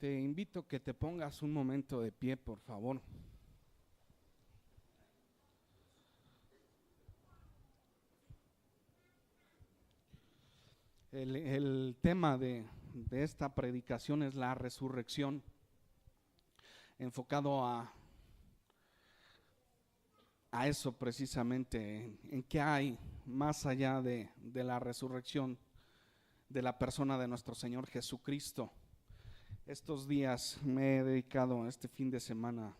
Te invito a que te pongas un momento de pie, por favor. El tema de esta predicación es la resurrección, enfocado a eso precisamente, en qué hay más allá de la resurrección de la persona de nuestro Señor Jesucristo. Estos días me he dedicado este fin de semana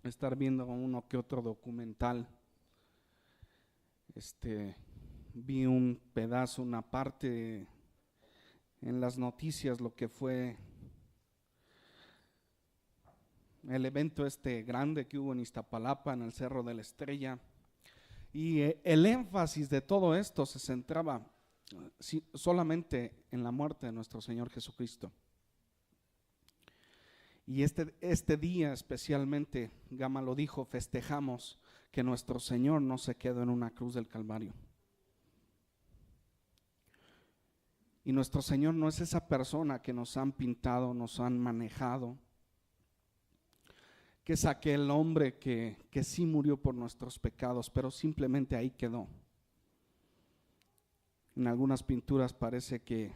a estar viendo uno que otro documental. Vi un pedazo, una parte en las noticias, lo que fue el evento grande que hubo en Iztapalapa, en el Cerro de la Estrella, y el énfasis de todo esto se centraba solamente en la muerte de nuestro Señor Jesucristo. Y este día especialmente, Gama lo dijo, festejamos que nuestro Señor no se quedó en una cruz del Calvario. Y nuestro Señor no es esa persona que nos han pintado, nos han manejado, que es aquel hombre que sí murió por nuestros pecados, pero simplemente ahí quedó. En algunas pinturas parece que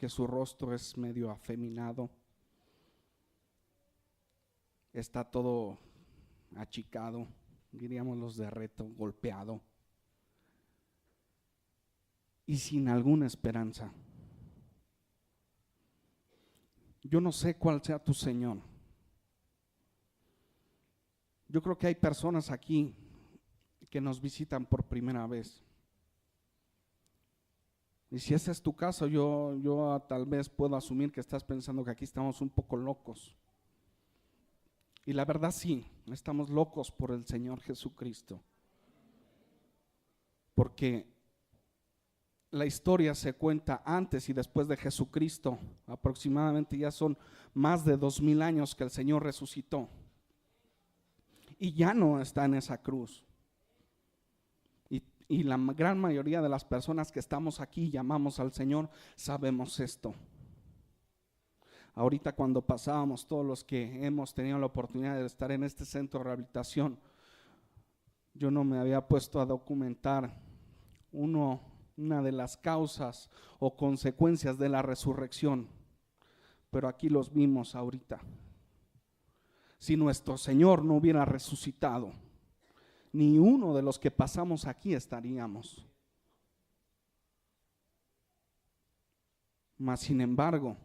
su rostro es medio afeminado, está todo achicado, diríamos los de Reto, golpeado y sin alguna esperanza. Yo no sé cuál sea tu Señor. Yo creo que hay personas aquí que nos visitan por primera vez. Y si ese es tu caso, yo tal vez puedo asumir que estás pensando que aquí estamos un poco locos. Y la verdad sí, estamos locos por el Señor Jesucristo. Porque la historia se cuenta antes y después de Jesucristo. Aproximadamente ya son más de 2000 años que el Señor resucitó. Y ya no está en esa cruz. Y la gran mayoría de las personas que estamos aquí y llamamos al Señor sabemos esto. Ahorita cuando pasábamos, todos los que hemos tenido la oportunidad de estar en este centro de rehabilitación, yo no me había puesto a documentar una de las causas o consecuencias de la resurrección, pero aquí los vimos ahorita. Si nuestro Señor no hubiera resucitado, ni uno de los que pasamos aquí estaríamos. Mas sin embargo,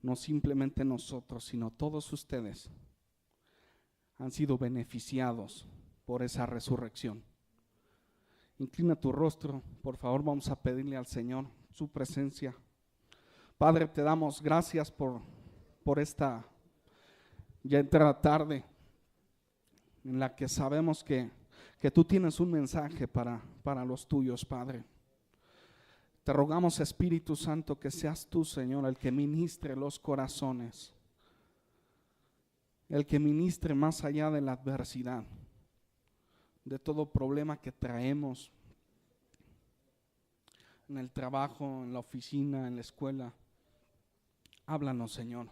no simplemente nosotros, sino todos ustedes han sido beneficiados por esa resurrección. Inclina tu rostro, por favor, vamos a pedirle al Señor su presencia. Padre, te damos gracias por esta ya entrada tarde en la que sabemos que tú tienes un mensaje para los tuyos, Padre. Te rogamos, Espíritu Santo, que seas tú, Señor, el que ministre los corazones, el que ministre más allá de la adversidad, de todo problema que traemos en el trabajo, en la oficina, en la escuela. Háblanos, Señor.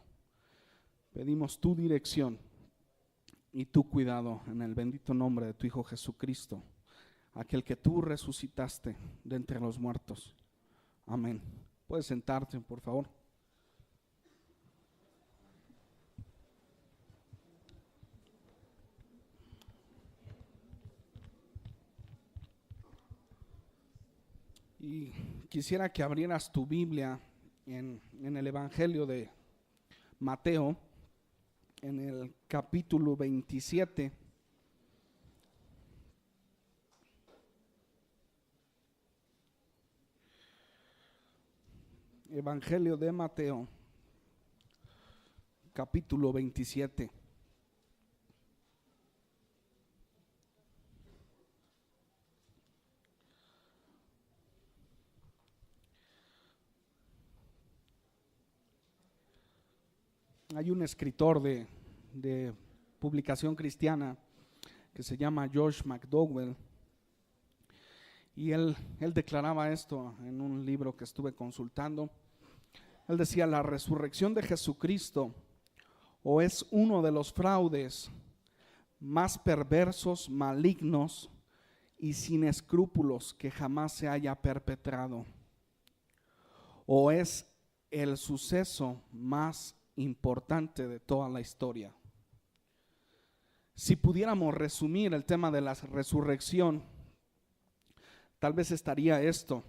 Pedimos tu dirección y tu cuidado en el bendito nombre de tu Hijo Jesucristo, aquel que tú resucitaste de entre los muertos. Amén. Puedes sentarte, por favor. Y quisiera que abrieras tu Biblia en el Evangelio de Mateo, en el capítulo 27. Evangelio de Mateo, capítulo 27. Hay un escritor de publicación cristiana que se llama Josh McDowell, y él declaraba esto en un libro que estuve consultando. Él decía, la resurrección de Jesucristo o es uno de los fraudes más perversos, malignos y sin escrúpulos que jamás se haya perpetrado, o es el suceso más importante de toda la historia. Si pudiéramos resumir el tema de la resurrección, tal vez estaría esto: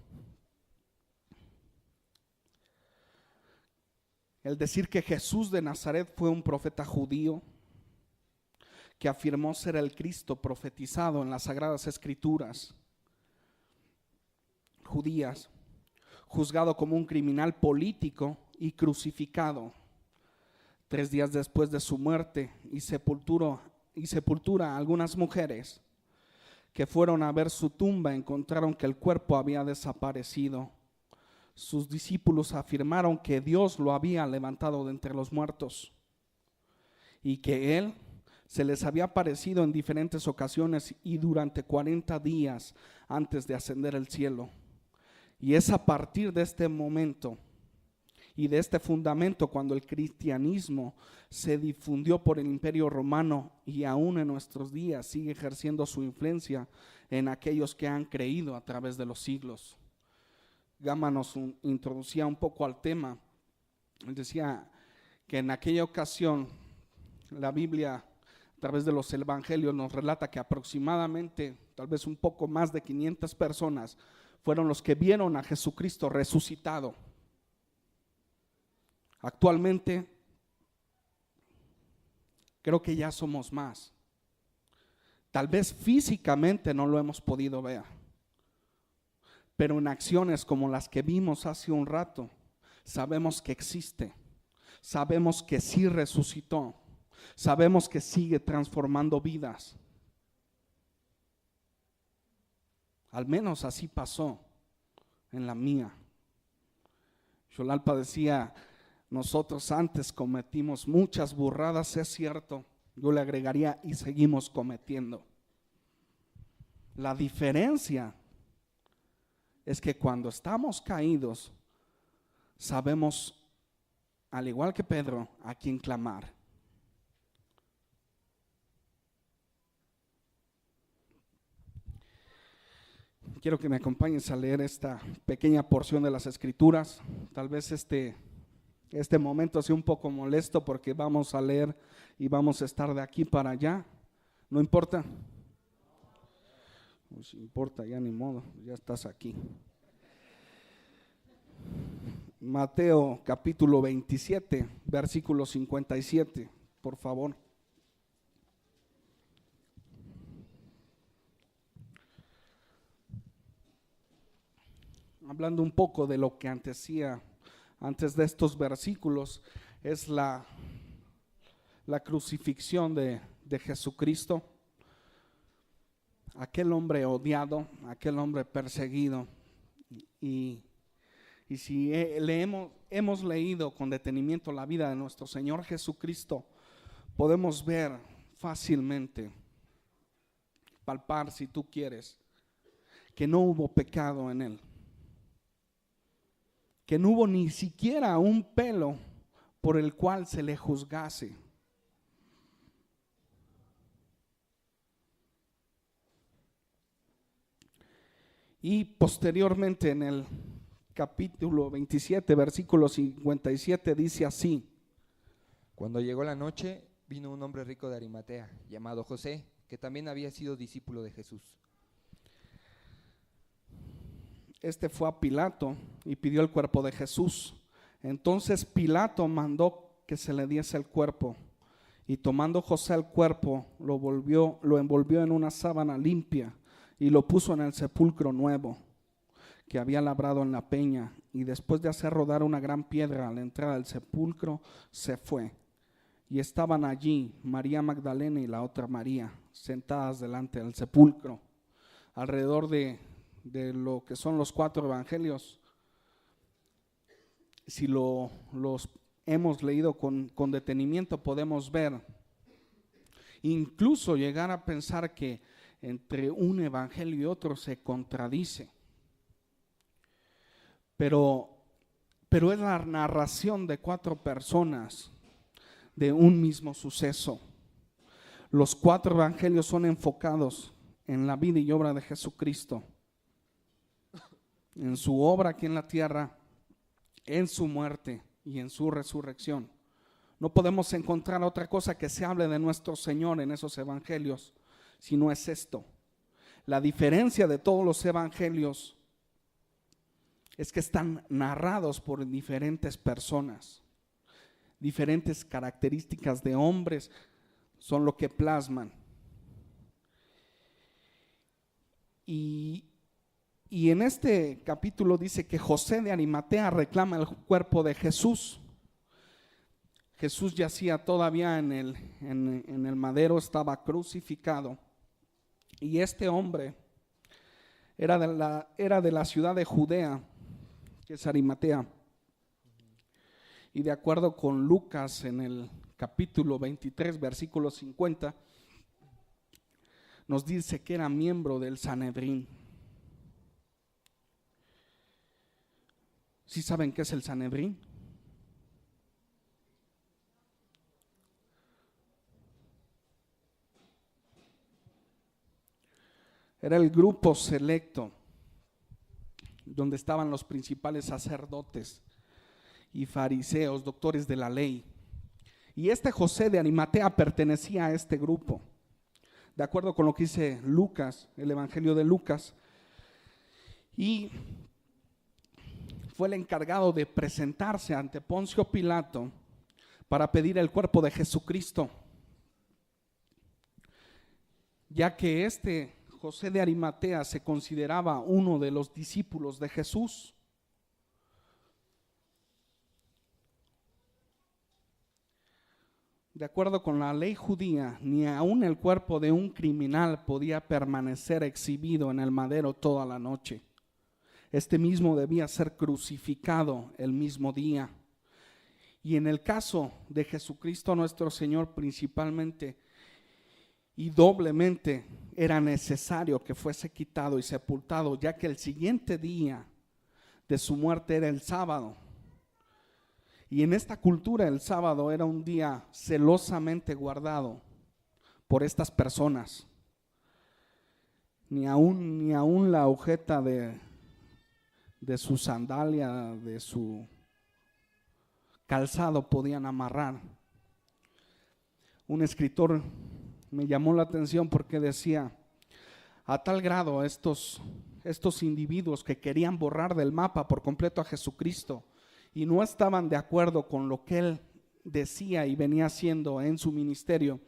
el decir que Jesús de Nazaret fue un profeta judío que afirmó ser el Cristo profetizado en las Sagradas Escrituras judías, juzgado como un criminal político y crucificado. 3 días después de su muerte y sepultura, algunas mujeres que fueron a ver su tumba encontraron que el cuerpo había desaparecido. Sus discípulos afirmaron que Dios lo había levantado de entre los muertos y que Él se les había aparecido en diferentes ocasiones y durante 40 días antes de ascender al cielo. Y es a partir de este momento y de este fundamento cuando el cristianismo se difundió por el Imperio Romano y aún en nuestros días sigue ejerciendo su influencia en aquellos que han creído a través de los siglos. Gama nos introducía un poco al tema. Él decía que en aquella ocasión la Biblia, a través de los evangelios, nos relata que aproximadamente, tal vez un poco más de 500 personas fueron los que vieron a Jesucristo resucitado. Actualmente, creo que ya somos más. Tal vez físicamente no lo hemos podido ver, pero en acciones como las que vimos hace un rato, sabemos que existe, sabemos que sí resucitó, sabemos que sigue transformando vidas. Al menos así pasó en la mía. Yolalpa decía, nosotros antes cometimos muchas burradas, es cierto, yo le agregaría y seguimos cometiendo. La diferencia es que cuando estamos caídos, sabemos, al igual que Pedro, a quién clamar. Quiero que me acompañes a leer esta pequeña porción de las Escrituras. Tal vez este momento sea un poco molesto porque vamos a leer y vamos a estar de aquí para allá. ¿No importa? Pues importa, ya ni modo, ya estás aquí. Mateo capítulo 27, versículo 57, por favor. Hablando un poco de lo que antecedía antes de estos versículos, es la crucifixión de Jesucristo, aquel hombre odiado, aquel hombre perseguido. Y si hemos leído con detenimiento la vida de nuestro Señor Jesucristo, podemos ver fácilmente, palpar si tú quieres, que no hubo pecado en Él, que no hubo ni siquiera un pelo por el cual se le juzgase. Y posteriormente en el capítulo 27, versículo 57 dice así: Cuando llegó la noche, vino un hombre rico de Arimatea, llamado José, que también había sido discípulo de Jesús. Este fue a Pilato y pidió el cuerpo de Jesús. Entonces Pilato mandó que se le diese el cuerpo, y tomando José el cuerpo, lo envolvió en una sábana limpia y lo puso en el sepulcro nuevo que había labrado en la peña, y después de hacer rodar una gran piedra a la entrada del sepulcro, se fue. Y estaban allí María Magdalena y la otra María, sentadas delante del sepulcro. Alrededor de lo que son los 4 evangelios, si los hemos leído con detenimiento, podemos ver, incluso llegar a pensar que entre un evangelio y otro se contradice. Pero pero es la narración de 4 personas de un mismo suceso. Los 4 evangelios son enfocados en la vida y obra de Jesucristo, en su obra aquí en la tierra, en su muerte y en su resurrección. No podemos encontrar otra cosa que se hable de nuestro Señor en esos evangelios, si no es esto. La diferencia de todos los evangelios es que están narrados por diferentes personas, diferentes características de hombres son lo que plasman. Y en este capítulo dice que José de Arimatea reclama el cuerpo de Jesús. Jesús yacía todavía en el madero, estaba crucificado. Y este hombre era de la ciudad de Judea, que es Arimatea. Y de acuerdo con Lucas en el capítulo 23, versículo 50, nos dice que era miembro del Sanedrín. ¿Sí saben qué es el Sanedrín? Era el grupo selecto donde estaban los principales sacerdotes y fariseos, doctores de la ley. Y este José de Arimatea pertenecía a este grupo. De acuerdo con lo que dice Lucas, el Evangelio de Lucas, y fue el encargado de presentarse ante Poncio Pilato para pedir el cuerpo de Jesucristo, ya que este José de Arimatea se consideraba uno de los discípulos de Jesús. De acuerdo con la ley judía, ni aun el cuerpo de un criminal podía permanecer exhibido en el madero toda la noche. Este mismo debía ser crucificado el mismo día. Y en el caso de Jesucristo nuestro Señor principalmente y doblemente era necesario que fuese quitado y sepultado, ya que el siguiente día de su muerte era el sábado. Y en esta cultura el sábado era un día celosamente guardado por estas personas. Ni aún la agujeta de su sandalia, de su calzado podían amarrar. Un escritor me llamó la atención porque decía, a tal grado estos individuos que querían borrar del mapa por completo a Jesucristo y no estaban de acuerdo con lo que él decía y venía haciendo en su ministerio,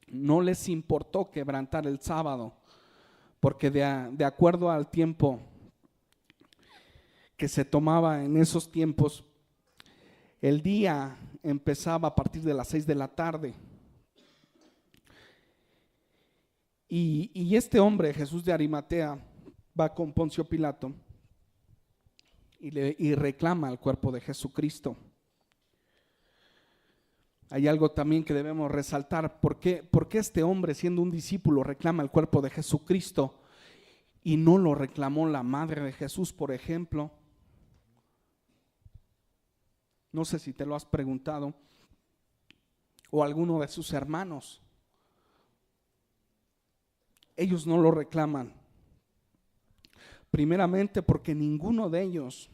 no les importó quebrantar el sábado, porque de acuerdo al tiempo que se tomaba en esos tiempos, el día empezaba a partir de las 6 de la tarde. Y este hombre, Jesús de Arimatea, va con Poncio Pilato y reclama el cuerpo de Jesucristo. Hay algo también que debemos resaltar. ¿Por qué este hombre, siendo un discípulo, reclama el cuerpo de Jesucristo y no lo reclamó la madre de Jesús, por ejemplo? No sé si te lo has preguntado, o alguno de sus hermanos. Ellos no lo reclaman. Primeramente porque ninguno de ellos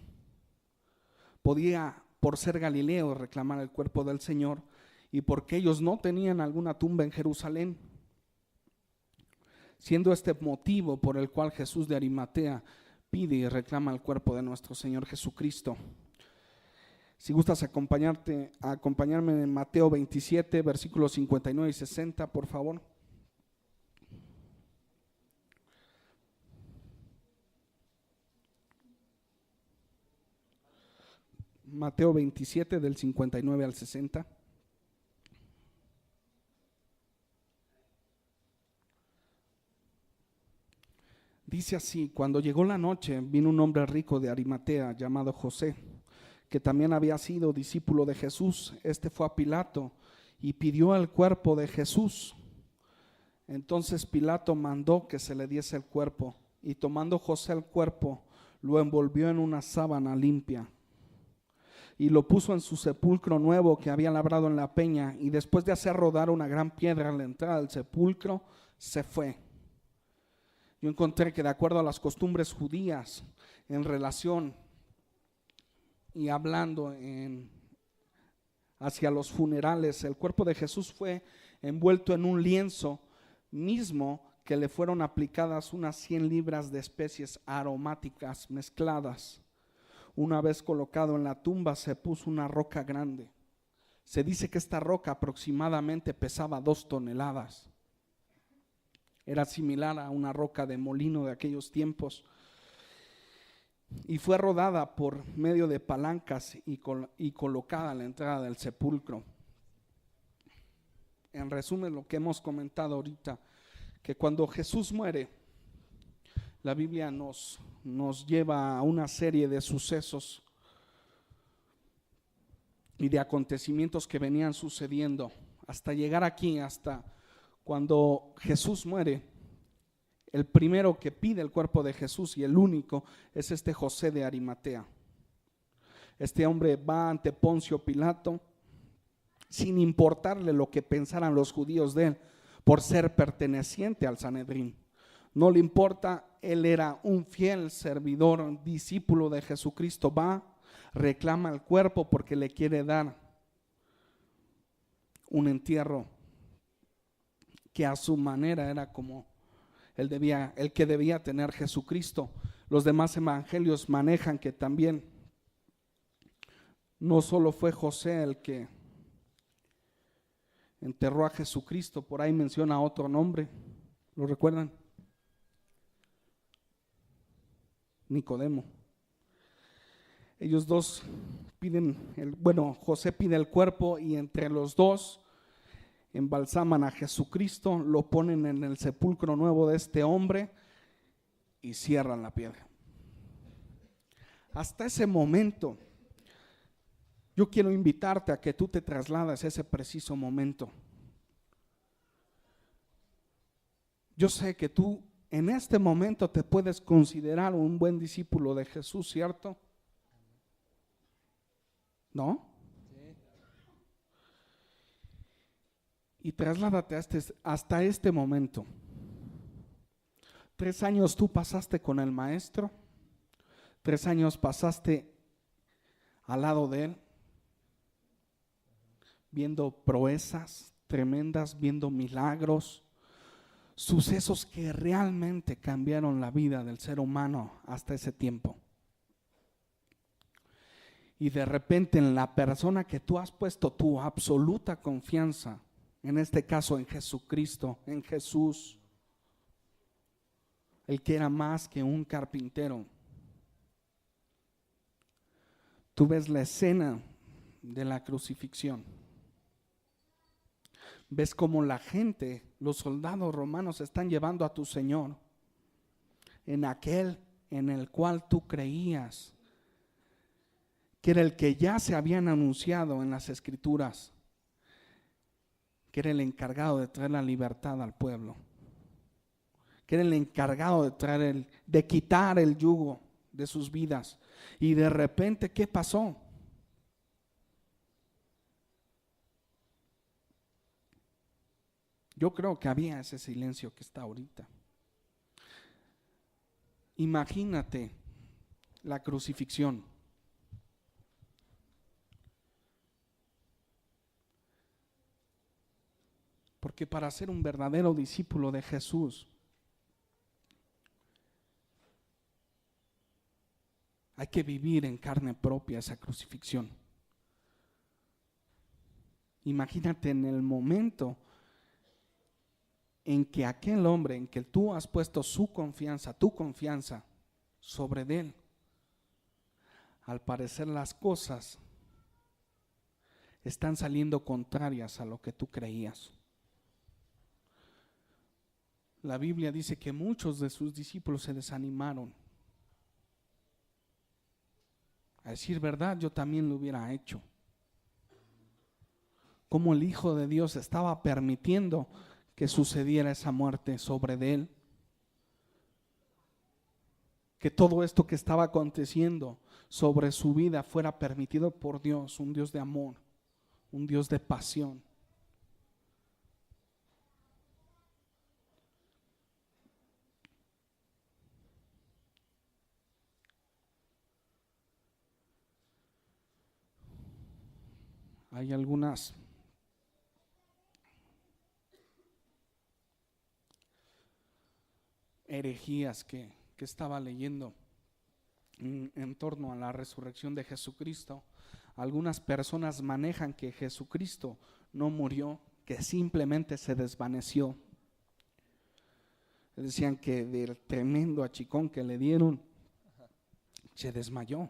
podía, por ser Galileo, reclamar el cuerpo del Señor, y porque ellos no tenían alguna tumba en Jerusalén, siendo este motivo por el cual Jesús de Arimatea pide y reclama el cuerpo de nuestro Señor Jesucristo. Si gustas acompañarme en Mateo 27, versículos 59 y 60, por favor. Mateo 27 del 59 al 60. Dice así: cuando llegó la noche, vino un hombre rico de Arimatea llamado José, que también había sido discípulo de Jesús. Este fue a Pilato y pidió el cuerpo de Jesús. Entonces Pilato mandó que se le diese el cuerpo, y tomando José el cuerpo, lo envolvió en una sábana limpia, y lo puso en su sepulcro nuevo que había labrado en la peña, y después de hacer rodar una gran piedra a la entrada del sepulcro, se fue. Yo encontré que de acuerdo a las costumbres judías, en relación y hablando hacia los funerales, el cuerpo de Jesús fue envuelto en un lienzo mismo que le fueron aplicadas unas 100 libras de especies aromáticas mezcladas. Una vez colocado en la tumba se puso una roca grande. Se dice que esta roca aproximadamente pesaba 2 toneladas. Era similar a una roca de molino de aquellos tiempos. Y fue rodada por medio de palancas y colocada a la entrada del sepulcro. En resumen, lo que hemos comentado ahorita, que cuando Jesús muere, la Biblia nos lleva a una serie de sucesos y de acontecimientos que venían sucediendo hasta llegar aquí, hasta cuando Jesús muere. El primero que pide el cuerpo de Jesús, y el único, es este José de Arimatea. Este hombre va ante Poncio Pilato sin importarle lo que pensaran los judíos de él, por ser perteneciente al Sanedrín. No le importa, él era un fiel servidor, discípulo de Jesucristo. Va, reclama el cuerpo porque le quiere dar un entierro que a su manera era como el que debía tener Jesucristo. Los demás evangelios manejan que también no solo fue José el que enterró a Jesucristo, por ahí menciona otro nombre, ¿lo recuerdan? Nicodemo. Ellos dos José pide el cuerpo y entre los dos embalsaman a Jesucristo, lo ponen en el sepulcro nuevo de este hombre y cierran la piedra. Hasta ese momento, yo quiero invitarte a que tú te traslades a ese preciso momento. Yo sé que tú en este momento te puedes considerar un buen discípulo de Jesús, ¿cierto? ¿No? Y trasládate hasta este momento. 3 años tú pasaste con el maestro, 3 años pasaste al lado de él, viendo proezas tremendas, viendo milagros, sucesos que realmente cambiaron la vida del ser humano hasta ese tiempo. Y de repente en la persona que tú has puesto tu absoluta confianza, en este caso en Jesucristo, en Jesús, el que era más que un carpintero, tú ves la escena de la crucifixión. Ves cómo la gente, los soldados romanos están llevando a tu Señor, en aquel en el cual tú creías, que era el que ya se habían anunciado en las Escrituras, que era el encargado de traer la libertad al pueblo, que era el encargado de quitar el yugo de sus vidas. Y de repente, ¿qué pasó? Yo creo que había ese silencio que está ahorita. Imagínate la crucifixión. Porque para ser un verdadero discípulo de Jesús, hay que vivir en carne propia esa crucifixión. Imagínate en el momento en que aquel hombre, en que tú has puesto tu confianza sobre él, al parecer las cosas están saliendo contrarias a lo que tú creías. La Biblia dice que muchos de sus discípulos se desanimaron. A decir verdad, yo también lo hubiera hecho. Como el Hijo de Dios estaba permitiendo que sucediera esa muerte sobre de él. que todo esto que estaba aconteciendo sobre su vida fuera permitido por Dios, un Dios de amor, un Dios de pasión. Hay algunas herejías que estaba leyendo en torno a la resurrección de Jesucristo. Algunas personas manejan que Jesucristo no murió, que simplemente se desvaneció. Decían que del tremendo achicón que le dieron, se desmayó.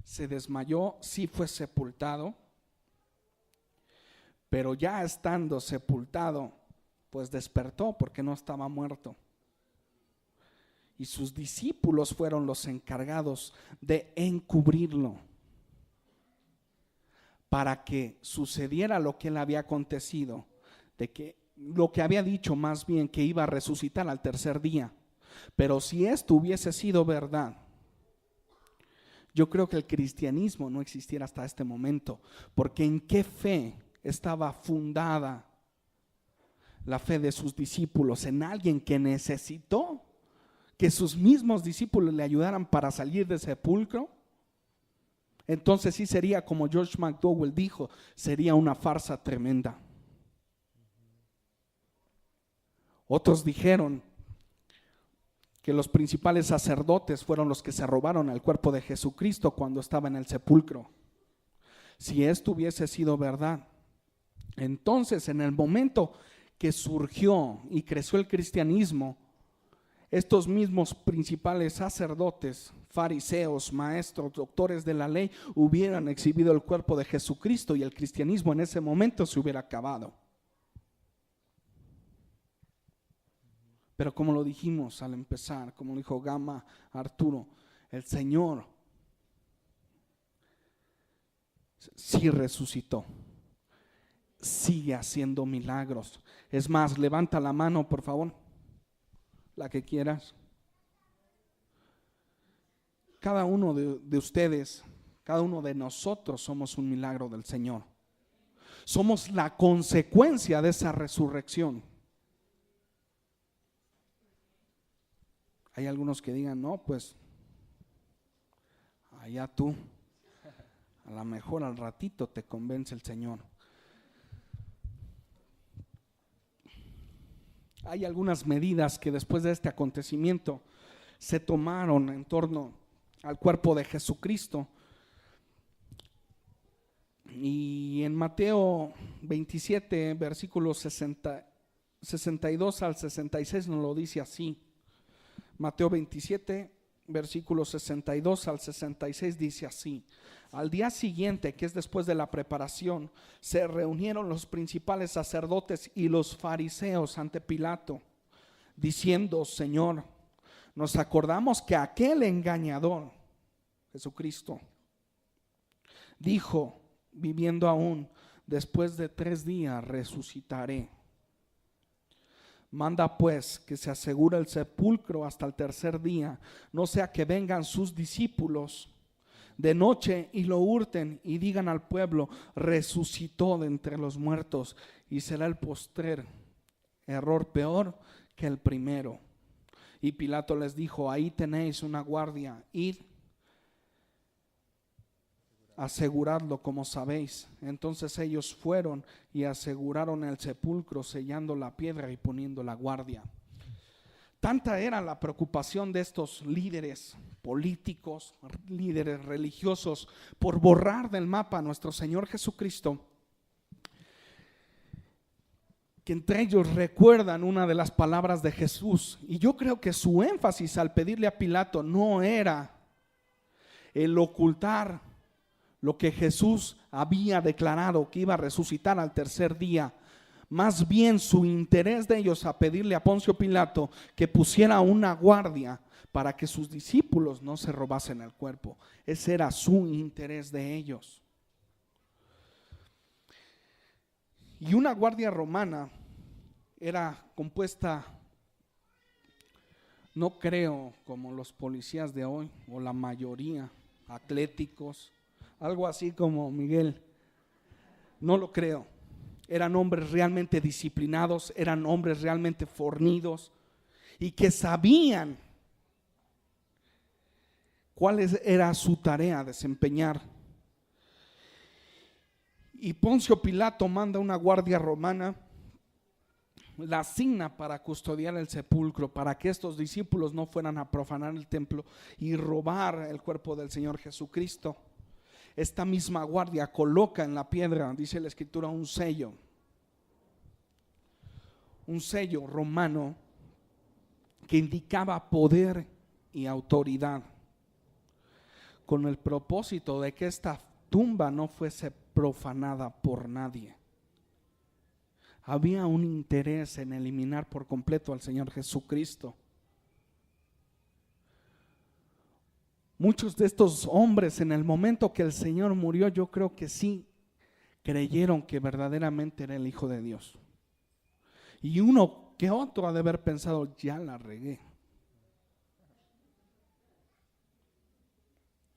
Se desmayó, sí fue sepultado, pero ya estando sepultado, pues despertó porque no estaba muerto. Y sus discípulos fueron los encargados de encubrirlo para que sucediera lo que le había acontecido, de que lo que había dicho más bien, que iba a resucitar al tercer día. Pero si esto hubiese sido verdad, yo creo que el cristianismo no existiera hasta este momento, porque ¿en qué fe estaba fundada la fe de sus discípulos? En alguien que necesitó que sus mismos discípulos le ayudaran para salir del sepulcro. Entonces sí sería, como George McDowell dijo, sería una farsa tremenda. Otros dijeron que los principales sacerdotes fueron los que se robaron el cuerpo de Jesucristo cuando estaba en el sepulcro. Si esto hubiese sido verdad, entonces en el momento que surgió y creció el cristianismo, estos mismos principales sacerdotes, fariseos, maestros, doctores de la ley, hubieran exhibido el cuerpo de Jesucristo y el cristianismo en ese momento se hubiera acabado. Pero como lo dijimos al empezar, como lo dijo Gama Arturo, el Señor sí resucitó, sigue haciendo milagros. Es más, levanta la mano, por favor, la que quieras. Cada uno de ustedes, cada uno de nosotros somos un milagro del Señor. Somos la consecuencia de esa resurrección. Hay algunos que digan, no, pues allá tú, a lo mejor al ratito te convence el Señor. Hay algunas medidas que después de este acontecimiento se tomaron en torno al cuerpo de Jesucristo. Y en Mateo 27, versículos 62 al 66 nos lo dice así. Mateo 27, versículos 62 al 66 dice así: al día siguiente, que es después de la preparación, se reunieron los principales sacerdotes y los fariseos ante Pilato, diciendo: Señor, nos acordamos que aquel engañador, Jesucristo, dijo, viviendo aún, después de 3 días resucitaré. Manda pues que se asegure el sepulcro hasta el tercer día, no sea que vengan sus discípulos de noche y lo hurten y digan al pueblo: resucitó de entre los muertos, y será el postrer error peor que el primero. Y Pilato les dijo: ahí tenéis una guardia, id, aseguradlo como sabéis. Entonces ellos fueron y aseguraron el sepulcro, sellando la piedra y poniendo la guardia. Tanta era la preocupación de estos líderes políticos, líderes religiosos, por borrar del mapa a nuestro Señor Jesucristo, que entre ellos recuerdan una de las palabras de Jesús. Y yo creo que su énfasis al pedirle a Pilato no era el ocultar lo que Jesús había declarado, que iba a resucitar al tercer día. Más bien su interés de ellos a pedirle a Poncio Pilato que pusiera una guardia para que sus discípulos no se robasen el cuerpo. Ese era su interés de ellos. Y una guardia romana era compuesta No creo como los policías de hoy, o la mayoría, atléticos, algo así como Miguel. No lo creo. Eran hombres realmente disciplinados, eran hombres realmente fornidos y que sabían cuál era su tarea a desempeñar. Y Poncio Pilato manda una guardia romana, la asigna para custodiar el sepulcro, para que estos discípulos no fueran a profanar el templo y robar el cuerpo del Señor Jesucristo. Esta misma guardia coloca en la piedra, dice la Escritura, un sello romano que indicaba poder y autoridad, con el propósito de que esta tumba no fuese profanada por nadie. Había un interés en eliminar por completo al Señor Jesucristo. Muchos de estos hombres, en el momento que el Señor murió, yo creo que sí creyeron que verdaderamente era el Hijo de Dios. Y uno que otro ha de haber pensado, ya la regué.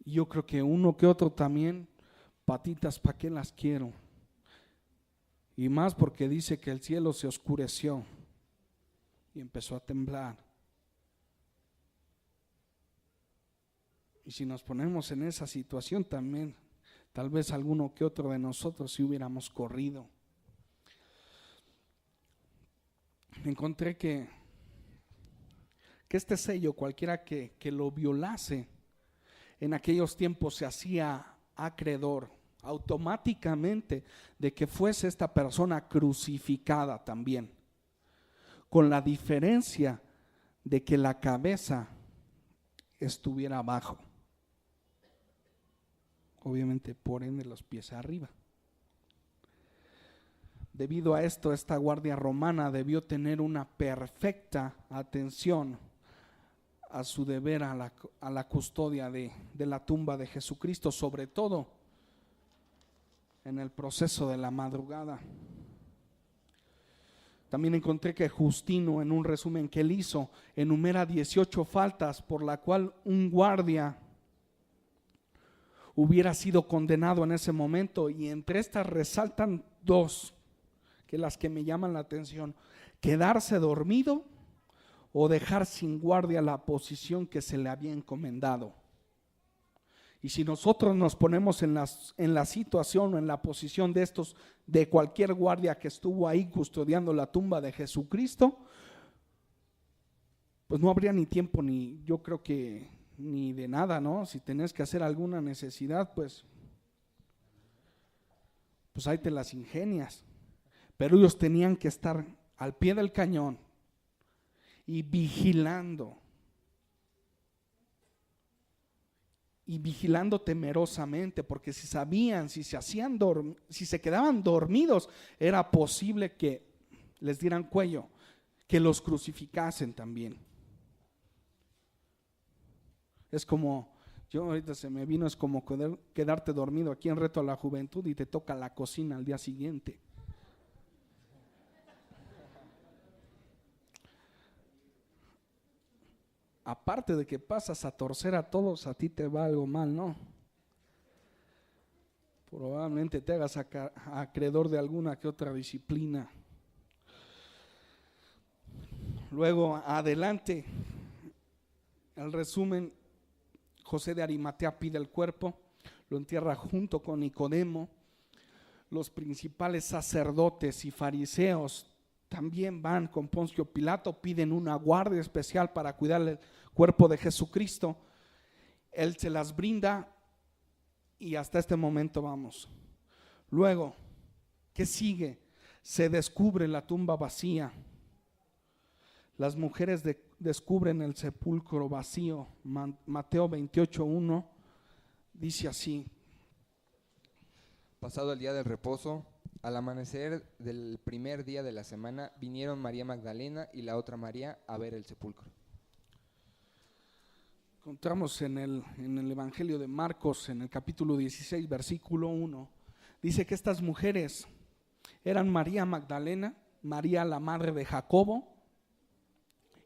Yo creo que uno que otro también, patitas, ¿para qué las quiero? Y más porque dice que el cielo se oscureció y empezó a temblar. Y si nos ponemos en esa situación también, tal vez alguno que otro de nosotros si hubiéramos corrido. Encontré que este sello, cualquiera que lo violase, en aquellos tiempos se hacía acreedor automáticamente de que fuese esta persona crucificada también, con la diferencia de que la cabeza estuviera abajo, obviamente por ende los pies arriba. Debido a esto, esta guardia romana debió tener una perfecta atención a su deber a la custodia de la tumba de Jesucristo, sobre todo en el proceso de la madrugada. También encontré que Justino, en un resumen que él hizo, enumera 18 faltas por la cual un guardia hubiera sido condenado en ese momento, y entre estas resaltan dos, que las que me llaman la atención: quedarse dormido o dejar sin guardia la posición que se le había encomendado. Y si nosotros nos ponemos en la situación o en la posición de estos, de cualquier guardia que estuvo ahí custodiando la tumba de Jesucristo, pues no habría ni tiempo, ni yo creo que ni de nada, ¿no? Si tenés que hacer alguna necesidad, pues ahí te las ingenias. Pero ellos tenían que estar al pie del cañón y vigilando temerosamente, porque si sabían, si se quedaban dormidos, era posible que les dieran cuello, que los crucificasen también. Es como, yo ahorita se me vino, es como quedarte dormido aquí en Reto a la Juventud y te toca la cocina al día siguiente. Aparte de que pasas a torcer a todos, a ti te va algo mal, ¿no? Probablemente te hagas acreedor de alguna que otra disciplina. Luego, adelante, el resumen: José de Arimatea pide el cuerpo, lo entierra junto con Nicodemo. Los principales sacerdotes y fariseos también van con Poncio Pilato, piden una guardia especial para cuidar el cuerpo de Jesucristo. Él se las brinda y hasta este momento vamos. Luego, ¿qué sigue? Se descubre la tumba vacía. Las mujeres descubren el sepulcro vacío. Mateo 28:1 dice así: Pasado el día del reposo, al amanecer del primer día de la semana, vinieron María Magdalena y la otra María a ver el sepulcro. Encontramos en el Evangelio de Marcos, en el capítulo 16, versículo 1, dice que estas mujeres eran María Magdalena, María la madre de Jacobo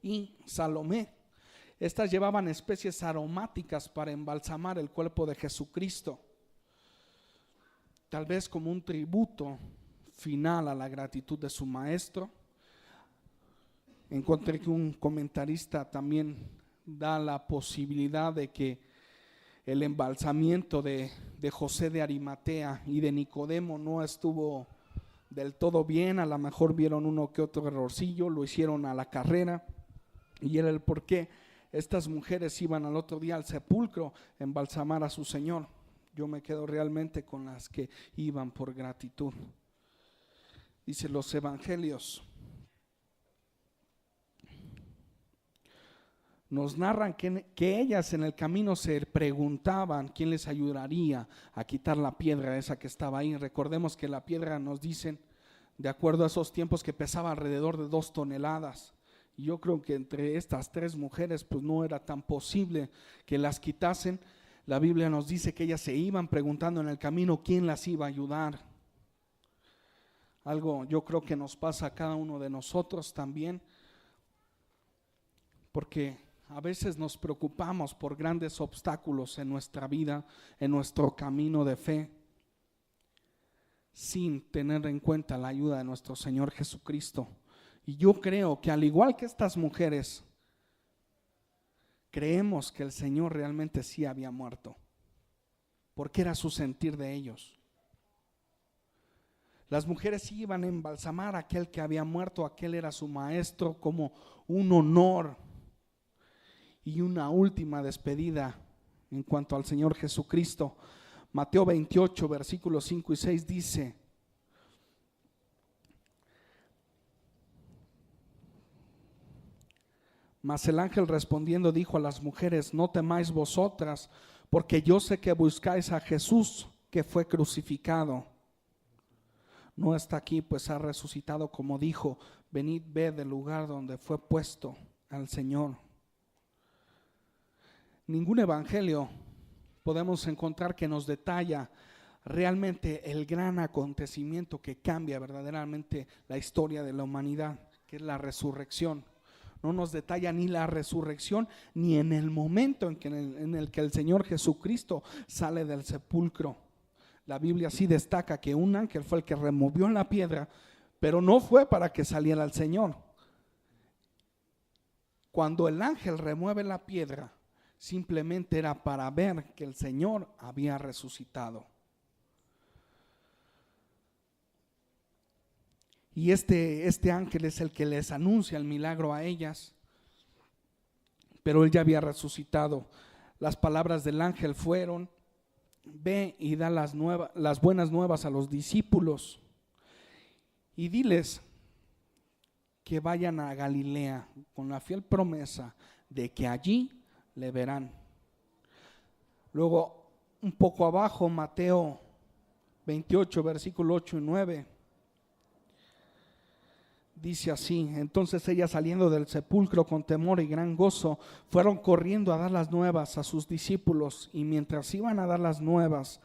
y Salomé, Estas llevaban especies aromáticas para embalsamar el cuerpo de Jesucristo, tal vez como un tributo final a la gratitud de su maestro. Encontré que un comentarista también da la posibilidad de que el embalsamiento de José de Arimatea y de Nicodemo no estuvo del todo bien. A lo mejor vieron uno que otro errorcillo, lo hicieron a la carrera, y era el por qué estas mujeres iban al otro día al sepulcro a embalsamar a su Señor. Yo me quedo realmente con las que iban por gratitud. Dice los evangelios, nos narran que ellas en el camino se preguntaban quién les ayudaría a quitar la piedra esa que estaba ahí. Recordemos que la piedra, nos dicen, de acuerdo a esos tiempos, que pesaba alrededor de 2 toneladas. Y yo creo que entre estas 3 mujeres pues no era tan posible que las quitasen. La Biblia nos dice que ellas se iban preguntando en el camino quién las iba a ayudar. Algo yo creo que nos pasa a cada uno de nosotros también, porque a veces nos preocupamos por grandes obstáculos en nuestra vida, en nuestro camino de fe, sin tener en cuenta la ayuda de nuestro Señor Jesucristo. Y yo creo que al igual que estas mujeres, creemos que el Señor realmente sí había muerto, porque era su sentir de ellos. Las mujeres iban a embalsamar a aquel que había muerto, aquel era su maestro, como un honor y una última despedida en cuanto al Señor Jesucristo. Mateo 28, versículos 5 y 6 dice: mas el ángel respondiendo dijo a las mujeres: no temáis vosotras, porque yo sé que buscáis a Jesús que fue crucificado. No está aquí, pues ha resucitado, como dijo. Venid, ved el lugar donde fue puesto al Señor. Ningún evangelio podemos encontrar que nos detalla realmente el gran acontecimiento que cambia verdaderamente la historia de la humanidad, que es la resurrección. No nos detalla ni la resurrección, ni en el momento en el que el Señor Jesucristo sale del sepulcro. La Biblia sí destaca que un ángel fue el que removió la piedra, pero no fue para que saliera el Señor. Cuando el ángel remueve la piedra, simplemente era para ver que el Señor había resucitado. Y este ángel es el que les anuncia el milagro a ellas, pero él ya había resucitado. Las palabras del ángel fueron: ve y da las buenas nuevas a los discípulos y diles que vayan a Galilea, con la fiel promesa de que allí le verán. Luego, un poco abajo, Mateo 28, versículo 8 y 9. Dice así: entonces ellas, saliendo del sepulcro con temor y gran gozo, fueron corriendo a dar las nuevas a sus discípulos. Y mientras iban a dar las nuevas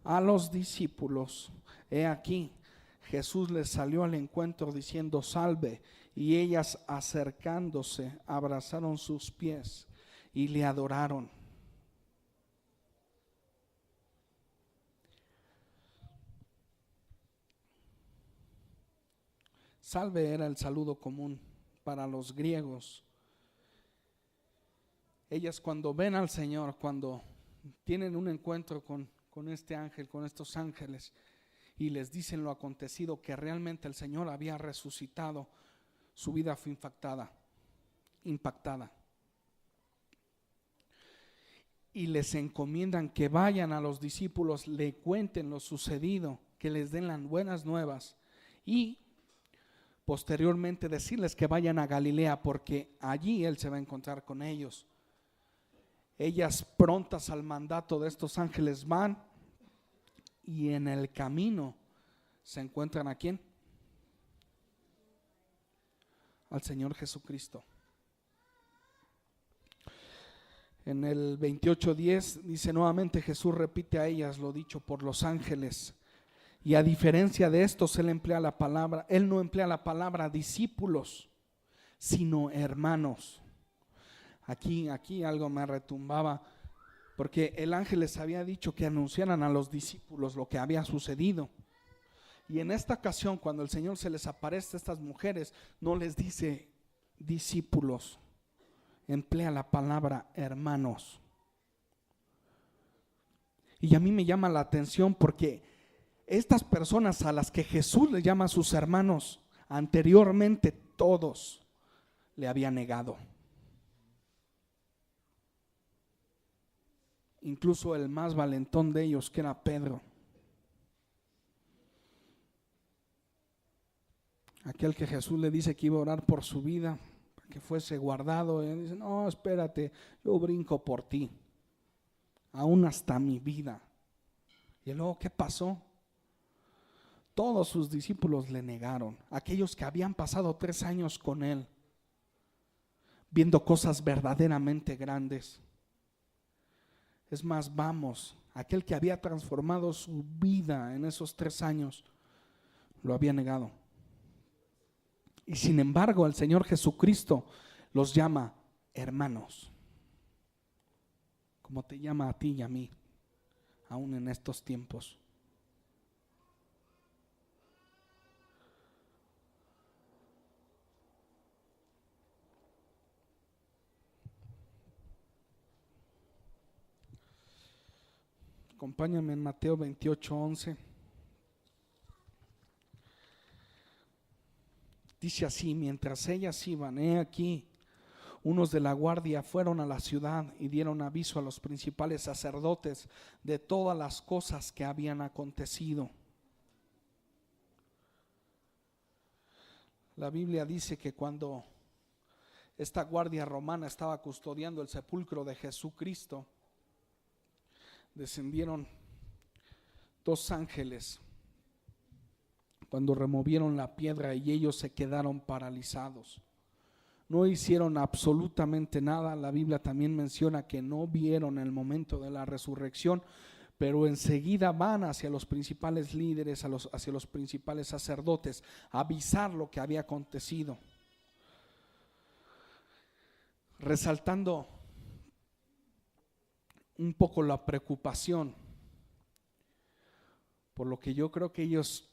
a los discípulos, he aquí, Jesús les salió al encuentro diciendo: salve. Y ellas, acercándose, abrazaron sus pies y le adoraron. Salve era el saludo común para los griegos. Ellas, cuando ven al Señor, cuando tienen un encuentro con este ángel, con estos ángeles, y les dicen lo acontecido, que realmente el Señor había resucitado, su vida fue impactada. Y les encomiendan que vayan a los discípulos, le cuenten lo sucedido, que les den las buenas nuevas y posteriormente decirles que vayan a Galilea, porque allí Él se va a encontrar con ellos. Ellas, prontas al mandato de estos ángeles, van y en el camino se encuentran ¿a quién? Al Señor Jesucristo. En el 28:10 dice: nuevamente Jesús repite a ellas lo dicho por los ángeles. Y a diferencia de estos, él no emplea la palabra discípulos, sino hermanos. Aquí algo me retumbaba, porque el ángel les había dicho que anunciaran a los discípulos lo que había sucedido. Y en esta ocasión, cuando el Señor se les aparece a estas mujeres, no les dice discípulos, emplea la palabra hermanos. Y a mí me llama la atención porque estas personas a las que Jesús les llama sus hermanos, anteriormente todos le habían negado. Incluso el más valentón de ellos, que era Pedro. Aquel que Jesús le dice que iba a orar por su vida, para que fuese guardado. Y él dice, no, espérate, yo brinco por ti, aún hasta mi vida. Y luego, ¿qué pasó? Todos sus discípulos le negaron. Aquellos que habían pasado 3 años con él, viendo cosas verdaderamente grandes. Es más, vamos, aquel que había transformado su vida en esos 3 años, lo había negado. Y sin embargo, el Señor Jesucristo los llama hermanos, como te llama a ti y a mí, aún en estos tiempos. Acompáñame en Mateo 28:11. Dice así: mientras ellas iban, he aquí, unos de la guardia fueron a la ciudad y dieron aviso a los principales sacerdotes de todas las cosas que habían acontecido. La Biblia dice que cuando esta guardia romana estaba custodiando el sepulcro de Jesucristo, descendieron 2 ángeles cuando removieron la piedra y ellos se quedaron paralizados. No hicieron absolutamente nada. La Biblia también menciona que no vieron el momento de la resurrección, pero enseguida van hacia los principales líderes, hacia los principales sacerdotes, a avisar lo que había acontecido, resaltando un poco la preocupación por lo que yo creo que ellos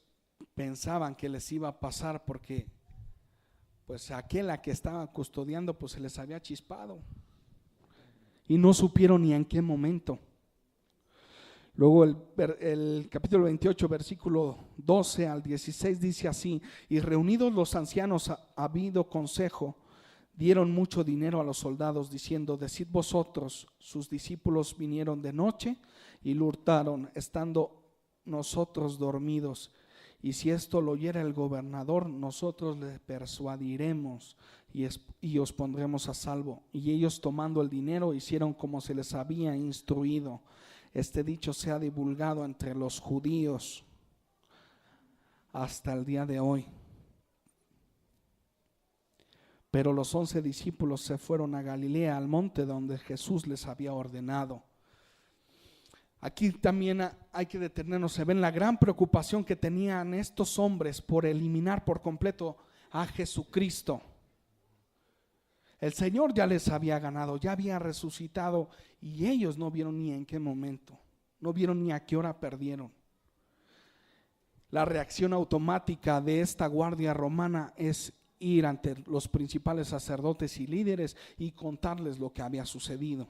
pensaban que les iba a pasar, porque pues aquel a que estaban custodiando pues se les había chispado y no supieron ni en qué momento. Luego el capítulo 28 versículo 12 al 16 dice así: y reunidos los ancianos habido consejo, dieron mucho dinero a los soldados, diciendo: decid vosotros, sus discípulos vinieron de noche y lo hurtaron, estando nosotros dormidos. Y si esto lo oyera el gobernador, nosotros le persuadiremos y os pondremos a salvo. Y ellos, tomando el dinero, hicieron como se les había instruido. Este dicho se ha divulgado entre los judíos hasta el día de hoy. Pero los 11 discípulos se fueron a Galilea, al monte donde Jesús les había ordenado. Aquí también hay que detenernos. Se ve la gran preocupación que tenían estos hombres por eliminar por completo a Jesucristo. El Señor ya les había ganado, ya había resucitado, y ellos no vieron ni en qué momento, no vieron ni a qué hora perdieron. La reacción automática de esta guardia romana es ir ante los principales sacerdotes y líderes y contarles lo que había sucedido.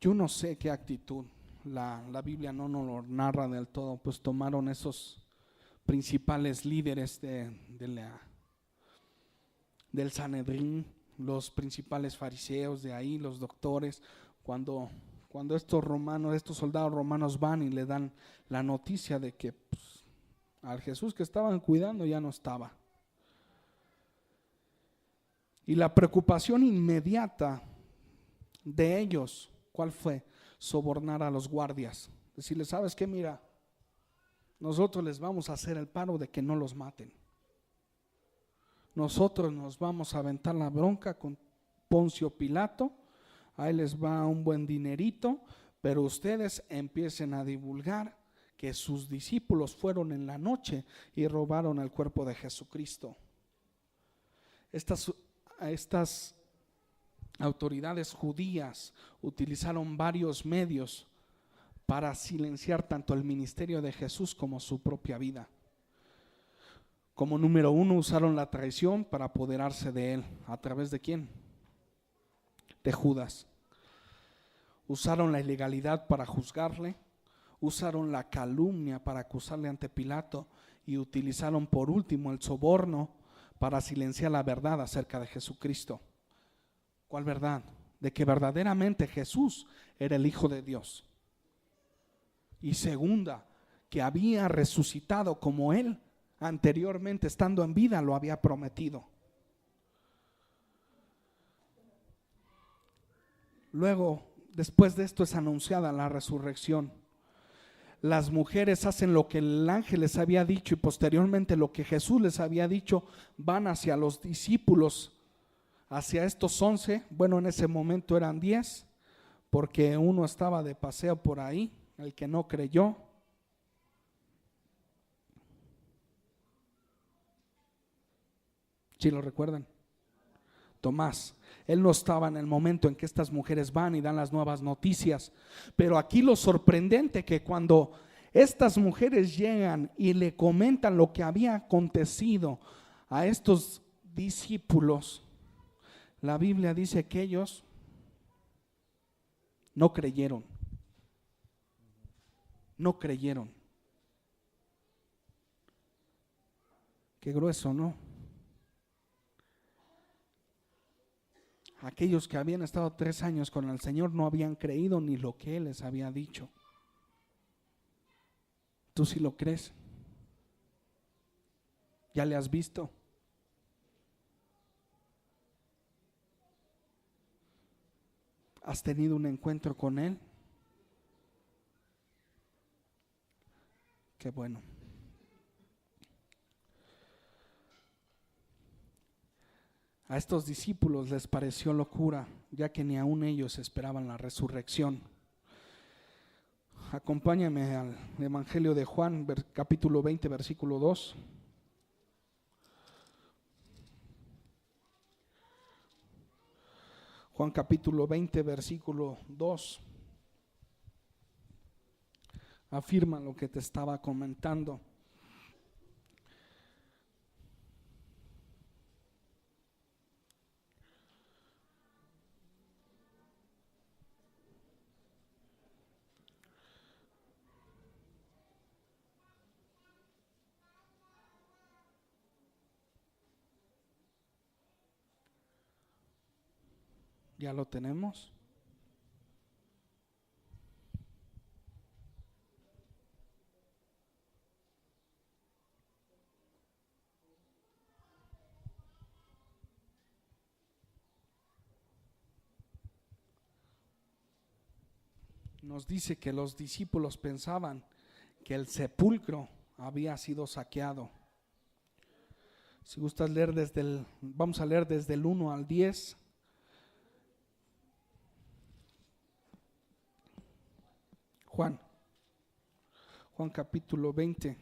Yo no sé qué actitud, la Biblia no nos lo narra del todo, pues tomaron esos principales líderes del Sanedrín, los principales fariseos de ahí, los doctores, cuando estos soldados romanos van y le dan la noticia de que pues, al Jesús que estaban cuidando ya no estaba. Y la preocupación inmediata de ellos, ¿cuál fue? Sobornar a los guardias, decirles: ¿sabes qué? Mira, nosotros les vamos a hacer el paro de que no los maten. Nosotros nos vamos a aventar la bronca con Poncio Pilato, ahí les va un buen dinerito, pero ustedes empiecen a divulgar que sus discípulos fueron en la noche y robaron el cuerpo de Jesucristo. Estas autoridades judías utilizaron varios medios para silenciar tanto el ministerio de Jesús como su propia vida. Como número uno, usaron la traición para apoderarse de él. ¿A través de quién? De Judas. Usaron la ilegalidad para juzgarle, usaron la calumnia para acusarle ante Pilato y utilizaron por último el soborno para silenciar la verdad acerca de Jesucristo. ¿Cuál verdad? De que verdaderamente Jesús era el Hijo de Dios. Y segunda, que había resucitado como Él anteriormente, estando en vida, lo había prometido. Luego, después de esto es anunciada la resurrección. Las mujeres hacen lo que el ángel les había dicho y posteriormente lo que Jesús les había dicho, van hacia los discípulos, hacia estos 11, bueno, en ese momento eran 10, porque uno estaba de paseo por ahí, el que no creyó. ¿Sí lo recuerdan? Tomás. Él no estaba en el momento en que estas mujeres van y dan las nuevas noticias. Pero aquí lo sorprendente que cuando estas mujeres llegan y le comentan lo que había acontecido a estos discípulos, la Biblia dice que ellos no creyeron. No creyeron. Qué grueso, ¿no? Aquellos que habían estado 3 años con el Señor no habían creído ni lo que Él les había dicho. ¿Tú sí lo crees? ¿Ya le has visto? ¿Has tenido un encuentro con Él? Qué bueno. A estos discípulos les pareció locura, ya que ni aún ellos esperaban la resurrección. Acompáñame al Evangelio de Juan, capítulo 20, versículo 2. Juan capítulo 20, versículo 2. Afirma lo que te estaba comentando. ¿Ya lo tenemos? Nos dice que los discípulos pensaban que el sepulcro había sido saqueado. Si gustas leer vamos a leer desde el 1 al 10. Juan capítulo 20,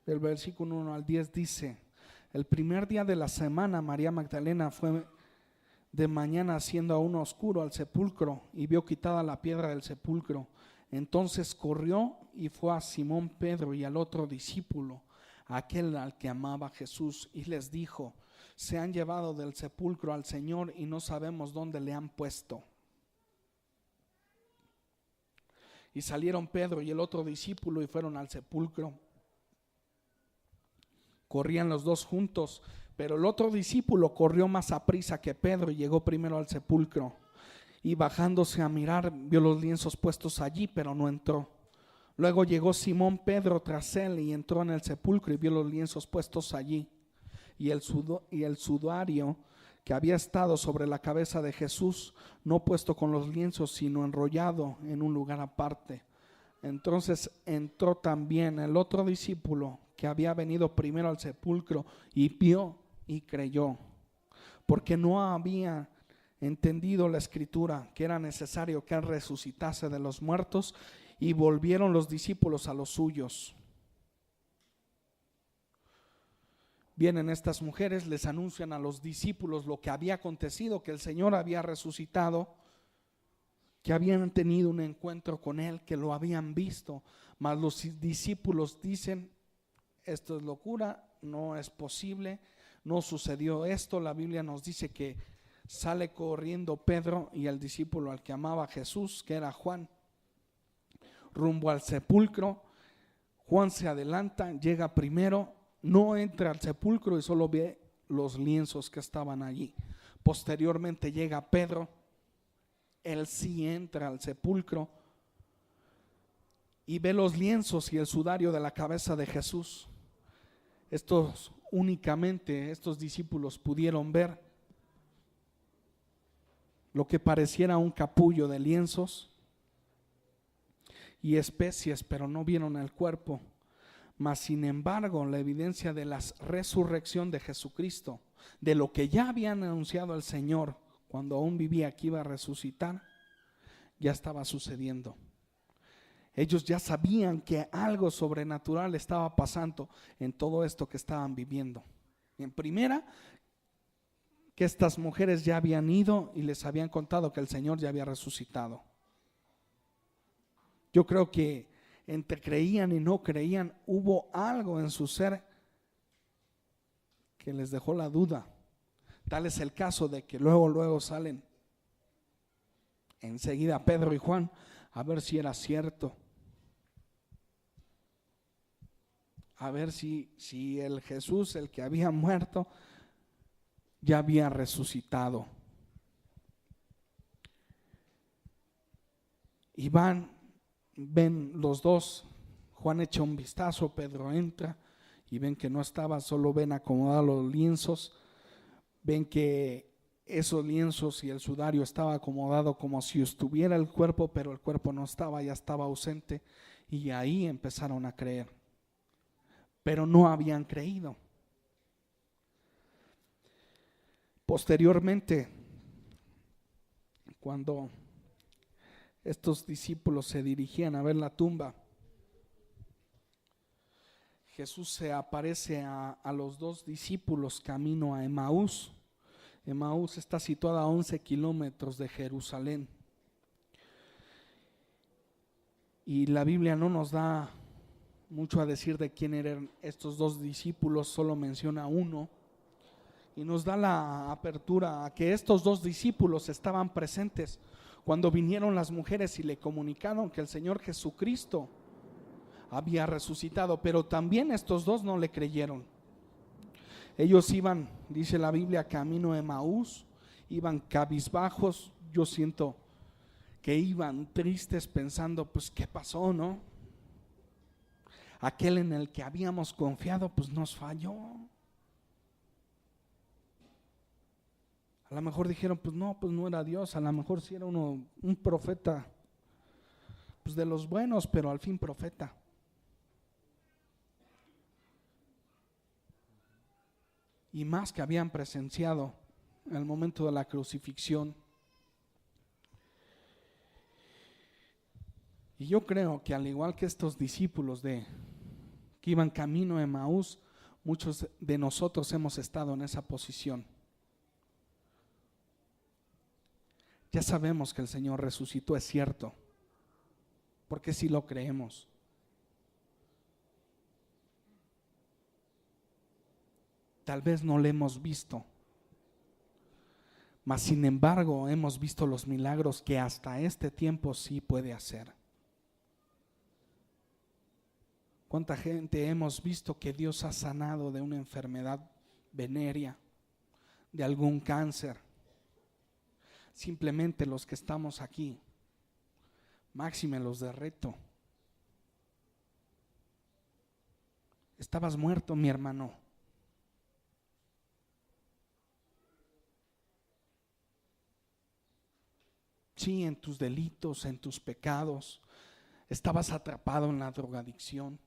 del versículo 1 al 10 dice: el primer día de la semana María Magdalena fue de mañana, siendo aún oscuro, al sepulcro y vio quitada la piedra del sepulcro. Entonces corrió y fue a Simón Pedro y al otro discípulo, aquel al que amaba Jesús, y les dijo: se han llevado del sepulcro al Señor y no sabemos dónde le han puesto. Y salieron Pedro y el otro discípulo y fueron al sepulcro. Corrían los dos juntos, pero el otro discípulo corrió más aprisa que Pedro y llegó primero al sepulcro. Y bajándose a mirar, vio los lienzos puestos allí, pero no entró. Luego llegó Simón Pedro tras él y entró en el sepulcro y vio los lienzos puestos allí. Y el sudario que había estado sobre la cabeza de Jesús, no puesto con los lienzos, sino enrollado en un lugar aparte. Entonces entró también el otro discípulo que había venido primero al sepulcro y vio y creyó, porque no había entendido la escritura que era necesario que él resucitase de los muertos, y volvieron los discípulos a los suyos. Vienen estas mujeres, les anuncian a los discípulos lo que había acontecido, que el Señor había resucitado, que habían tenido un encuentro con Él, que lo habían visto. Mas los discípulos dicen: esto es locura, no es posible, no sucedió esto. La Biblia nos dice que sale corriendo Pedro y el discípulo al que amaba Jesús, que era Juan, rumbo al sepulcro. Juan se adelanta, llega primero, no entra al sepulcro y solo ve los lienzos que estaban allí. Posteriormente llega Pedro, él sí entra al sepulcro y ve los lienzos y el sudario de la cabeza de Jesús. Únicamente estos discípulos pudieron ver lo que pareciera un capullo de lienzos y especies, pero no vieron el cuerpo. Mas sin embargo, la evidencia de la resurrección de Jesucristo, de lo que ya habían anunciado el Señor cuando aún vivía que iba a resucitar, ya estaba sucediendo. Ellos ya sabían que algo sobrenatural estaba pasando en todo esto que estaban viviendo. En primera, que estas mujeres ya habían ido y les habían contado que el Señor ya había resucitado. Yo creo que entre creían y no creían, hubo algo en su ser que les dejó la duda. Tal es el caso de que luego salen enseguida Pedro y Juan a ver si era cierto, a ver si el Jesús, el que había muerto, ya había resucitado. Y ven los dos. Juan echa un vistazo, Pedro entra y ven que no estaba, solo ven acomodados los lienzos, ven que esos lienzos y el sudario estaba acomodado como si estuviera el cuerpo, pero el cuerpo no estaba, ya estaba ausente, y ahí empezaron a creer, pero no habían creído. Posteriormente, cuando estos discípulos se dirigían a ver la tumba, Jesús se aparece a los dos discípulos camino a Emaús. Emaús está situada a 11 kilómetros de Jerusalén. Y la Biblia no nos da mucho a decir de quién eran estos dos discípulos, solo menciona uno. Y nos da la apertura a que estos dos discípulos estaban presentes cuando vinieron las mujeres y le comunicaron que el Señor Jesucristo había resucitado, pero también estos dos no le creyeron. Ellos iban, dice la Biblia, camino a Emaús, iban cabizbajos. Yo siento que iban tristes pensando, pues ¿qué pasó, no? Aquel en el que habíamos confiado, pues nos falló. A lo mejor dijeron, pues no era Dios, a lo mejor sí era un profeta, pues de los buenos, pero al fin profeta. Y más que habían presenciado en el momento de la crucifixión. Y yo creo que al igual que estos discípulos que iban camino a Emaús, muchos de nosotros hemos estado en esa posición. Ya sabemos que el Señor resucitó, es cierto, porque sí lo creemos. Tal vez no lo hemos visto, mas sin embargo hemos visto los milagros que hasta este tiempo sí puede hacer. ¿Cuánta gente hemos visto que Dios ha sanado de una enfermedad venérea, de algún cáncer? Simplemente los que estamos aquí, máxime los de Reto. Estabas muerto, mi hermano. Sí, en tus delitos, en tus pecados. Estabas atrapado en la drogadicción.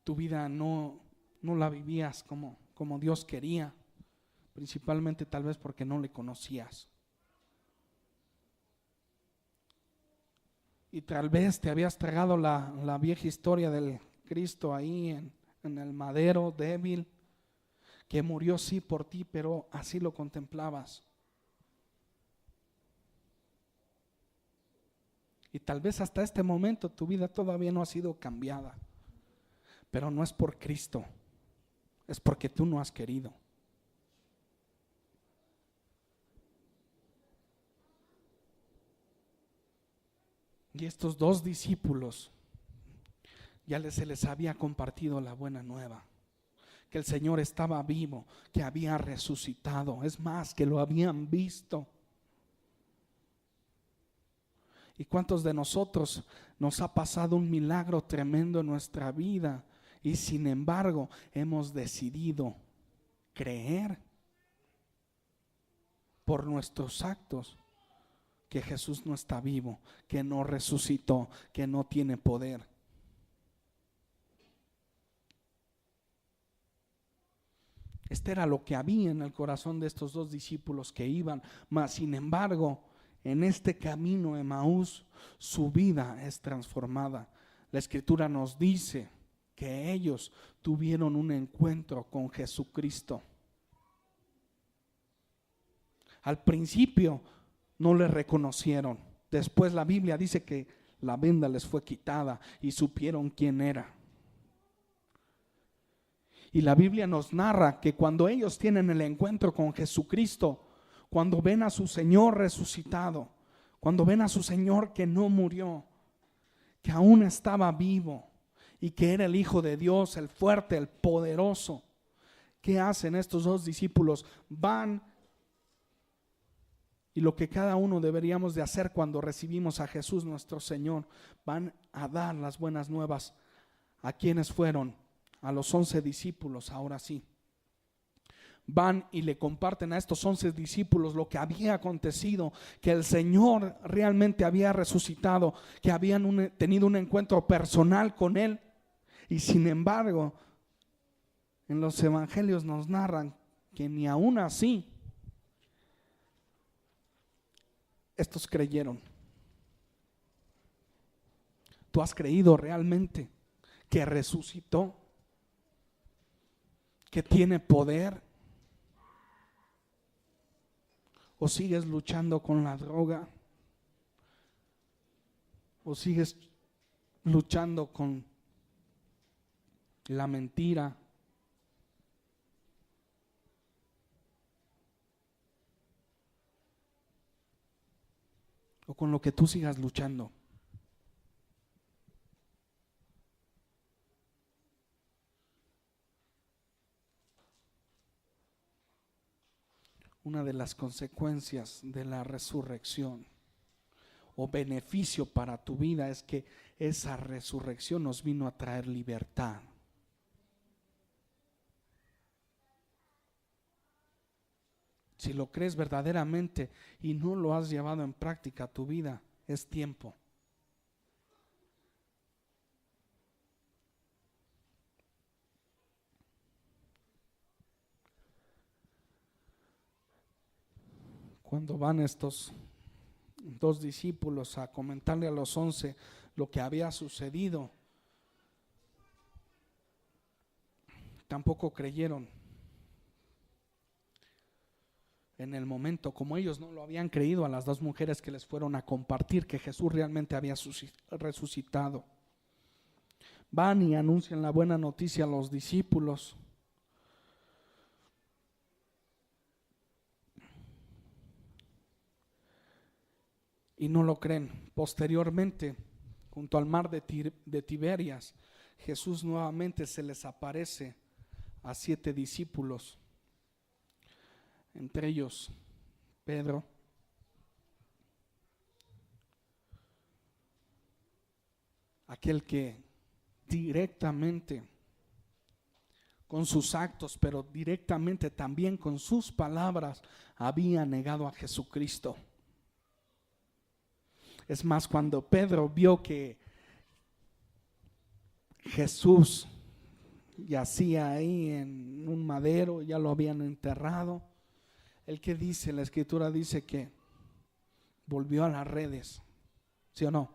Tu vida no la vivías como Dios quería, principalmente tal vez porque no le conocías. Y tal vez te habías tragado la vieja historia del Cristo ahí en en el madero, débil, que murió sí por ti, pero así lo contemplabas. Y tal vez hasta este momento tu vida todavía no ha sido cambiada, pero no es por Cristo, es porque tú no has querido. Y estos dos discípulos se les había compartido la buena nueva, que el Señor estaba vivo, que había resucitado, es más, que lo habían visto. ¿Y cuántos de nosotros nos ha pasado un milagro tremendo en nuestra vida y sin embargo hemos decidido creer por nuestros actos que Jesús no está vivo, que no resucitó, que no tiene poder? Este era lo que había en el corazón de estos dos discípulos que iban, mas sin embargo, en este camino Emaús, su vida es transformada. La Escritura nos dice que ellos tuvieron un encuentro con Jesucristo. Al principio no le reconocieron. Después la Biblia dice que la venda les fue quitada y supieron quién era. Y la Biblia nos narra que cuando ellos tienen el encuentro con Jesucristo, cuando ven a su Señor resucitado, cuando ven a su Señor que no murió, que aún estaba vivo y que era el Hijo de Dios, el fuerte, el poderoso, ¿qué hacen estos dos discípulos? Van, y lo que cada uno deberíamos de hacer cuando recibimos a Jesús nuestro Señor, van a dar las buenas nuevas a quienes fueron, a los 11 discípulos. Ahora sí, van y le comparten a estos 11 discípulos lo que había acontecido, que el Señor realmente había resucitado, que habían tenido un encuentro personal con Él. Y sin embargo, en los evangelios nos narran que ni aún así estos creyeron. ¿Tú has creído realmente que resucitó? ¿Que tiene poder? ¿O sigues luchando con la droga? ¿O sigues luchando con la mentira? ¿O con lo que tú sigas luchando? Una de las consecuencias de la resurrección o beneficio para tu vida es que esa resurrección nos vino a traer libertad. Si lo crees verdaderamente y no lo has llevado en práctica a tu vida, es tiempo. Cuando van estos dos discípulos a comentarle a los 11 lo que había sucedido, tampoco creyeron en el momento, como ellos no lo habían creído a las dos mujeres que les fueron a compartir que Jesús realmente había resucitado. Van y anuncian la buena noticia a los discípulos. Y no lo creen. Posteriormente, junto al mar de Tiberias, Jesús nuevamente se les aparece a 7 discípulos, entre ellos Pedro, aquel que directamente con sus actos, pero directamente también con sus palabras, había negado a Jesucristo. Es más, cuando Pedro vio que Jesús yacía ahí en un madero, ya lo habían enterrado, el que dice, la Escritura dice que volvió a las redes, ¿sí o no?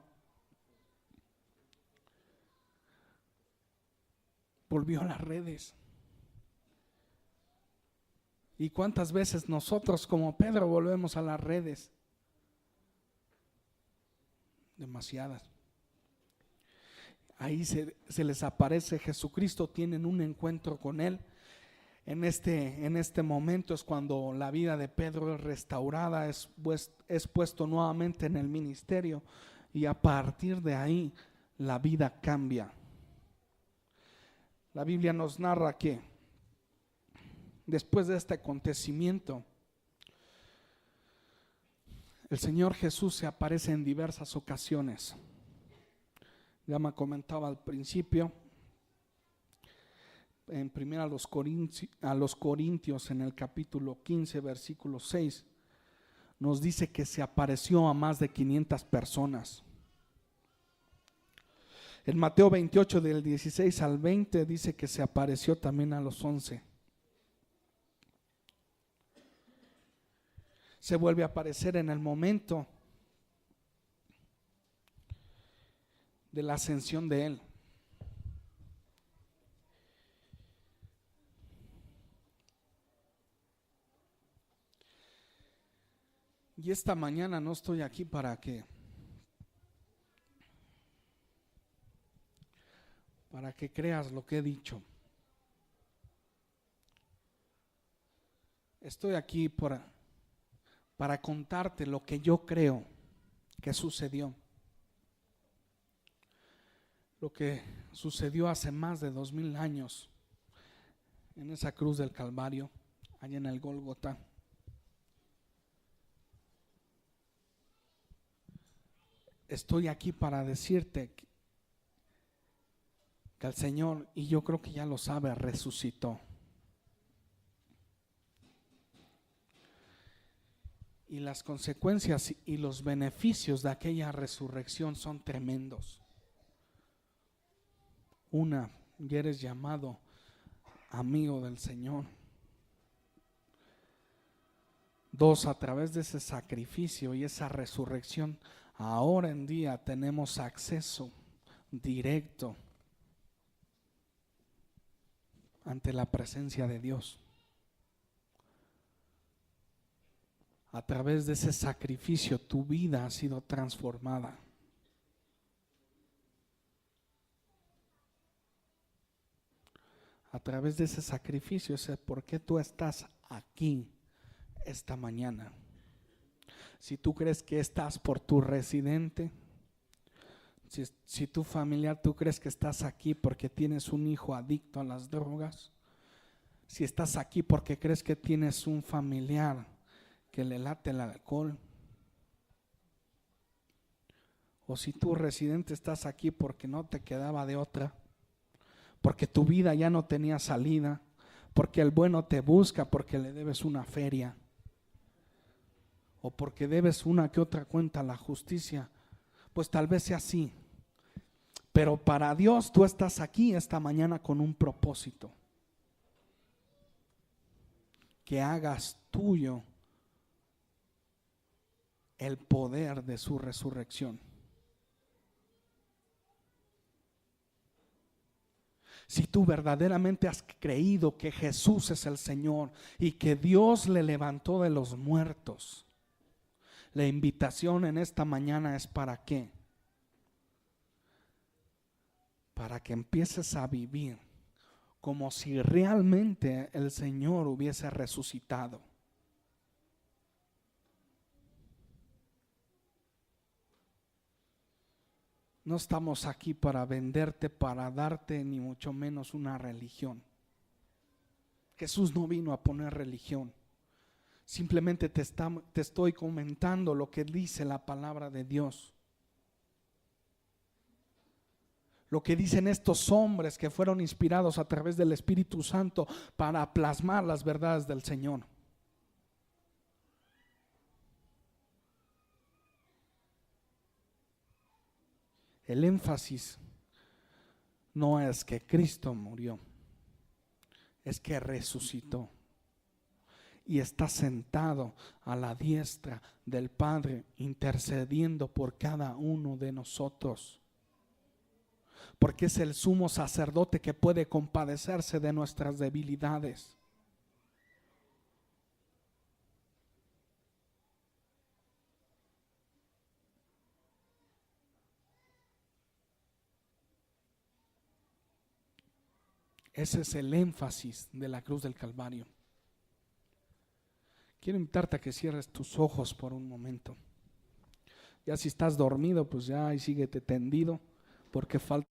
volvió a las redes. ¿Y cuántas veces nosotros como Pedro volvemos a las redes? Demasiadas. Ahí se les aparece Jesucristo, tienen un encuentro con Él. En este momento es cuando la vida de Pedro es restaurada, es puesto nuevamente en el ministerio, y a partir de ahí la vida cambia. La Biblia nos narra que después de este acontecimiento, el Señor Jesús se aparece en diversas ocasiones. Ya me comentaba al principio, en 1 a los Corintios, en el capítulo 15, versículo 6, nos dice que se apareció a más de 500 personas. En Mateo 28, del 16 al 20, dice que se apareció también a los 11. Se vuelve a aparecer en el momento de la ascensión de Él. Y esta mañana no estoy aquí para que creas lo que he dicho. Estoy aquí para contarte lo que yo creo que sucedió. Lo que sucedió hace más de 2000 años en esa cruz del Calvario, allá en el Gólgota. Estoy aquí para decirte que el Señor, y yo creo que ya lo sabe, resucitó. Y las consecuencias y los beneficios de aquella resurrección son tremendos. Una, ya eres llamado amigo del Señor. Dos, a través de ese sacrificio y esa resurrección, ahora en día tenemos acceso directo ante la presencia de Dios. A través de ese sacrificio tu vida ha sido transformada. A través de ese sacrificio es por qué tú estás aquí esta mañana. Si tú crees que estás por tu residente, si tu familiar, tú crees que estás aquí porque tienes un hijo adicto a las drogas, si estás aquí porque crees que tienes un familiar que le late el alcohol, o si tu residente estás aquí porque no te quedaba de otra, porque tu vida ya no tenía salida, porque el bueno te busca, porque le debes una feria, o porque debes una que otra cuenta a la justicia, pues tal vez sea así. Pero para Dios tú estás aquí esta mañana con un propósito: que hagas tuyo el poder de su resurrección. Si tú verdaderamente has creído que Jesús es el Señor y que Dios le levantó de los muertos, la invitación en esta mañana es ¿para qué? Para que empieces a vivir como si realmente el Señor hubiese resucitado. No estamos aquí para venderte, para darte ni mucho menos una religión. Jesús no vino a poner religión. Simplemente te estoy comentando lo que dice la palabra de Dios. Lo que dicen estos hombres que fueron inspirados a través del Espíritu Santo para plasmar las verdades del Señor. El énfasis no es que Cristo murió, es que resucitó y está sentado a la diestra del Padre, intercediendo por cada uno de nosotros. porque es el sumo sacerdote que puede compadecerse de nuestras debilidades. Ese es el énfasis de la cruz del Calvario. Quiero invitarte a que cierres tus ojos por un momento. Ya si estás dormido, pues ya ahí síguete tendido, porque falta